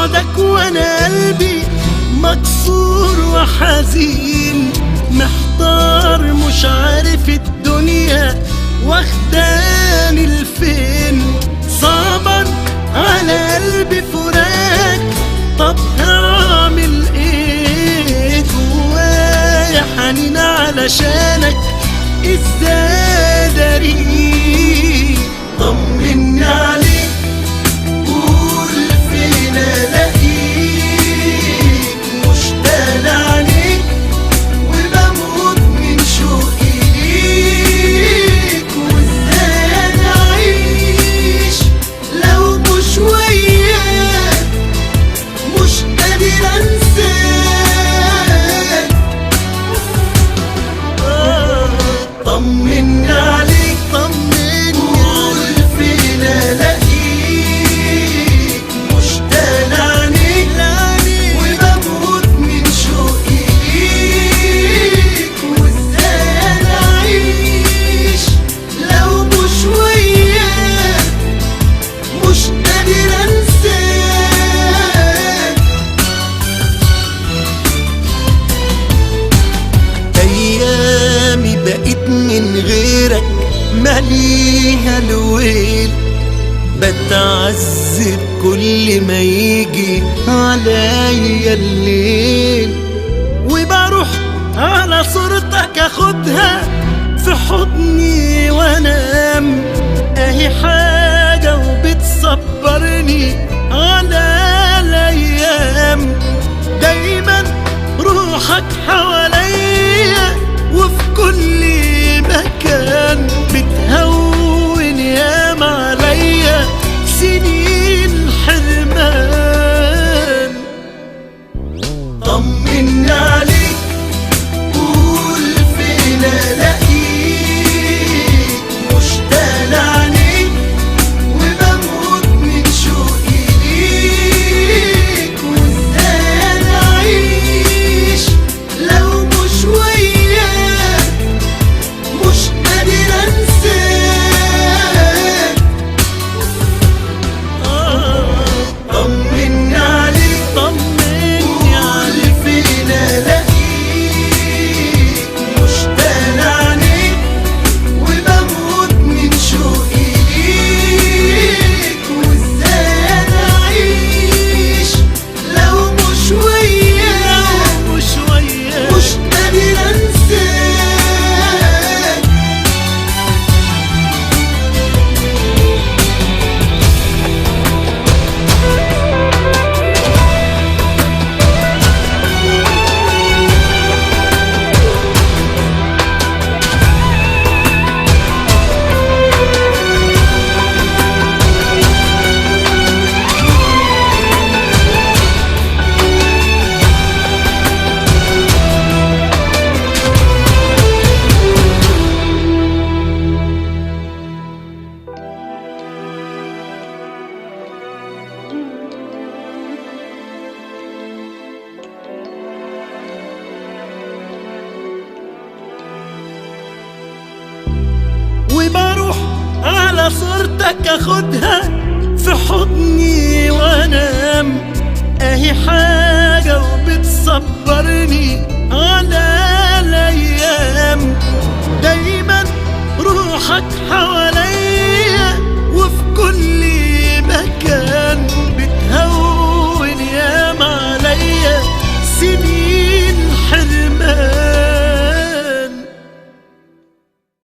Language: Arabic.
بعدك وانا قلبي مكسور وحزين، محتار مش عارف الدنيا واخداني لفين. صعبا على قلبي فراق، طب هعمل ايه؟ جوايا حنين علشانك ازاي داري؟ طمني عليك، قول فين الاقيك، مشتاق عليك وبموت من شوقي ليك. وازاي انا اعيش لو مش وياك، مش قادر انساك. طمني عليك، قول فين الاقيك، مشتاق عليك وبموت من شوقي ليك. وازاي انا اعيش لو مش وياك، مش قادر انساك. ايامي بقيت من غيرك ماليها الويل، بتعذب كل ما يجي عليا الليل. وبروح على صورتك اخدها في حضني وانام، اهي حاجة وبتصبرني على الايام. دايما روحك حواليا وفي كل مكان، بتهون ياما عليا سنين حرمان. طمني عليك، قول فين الاقيك، مشتاق عليك وبموت من شوقي ليك. وازاي انا اعيش لو مش وياك، مش قادر انساك. طمني عليك، قول فين الاقيك، مشتاق عليك وبموت من شوقي ليك. وازاي انا اعيش لو مش وياك، مش قادر انساك. وبروح على صورتك اخدها في حضني وانام، اهي حاجة وبتصبرني على الايام. دايما روحك حواليا وفي كل مكان، بتهون ياما عليا سنين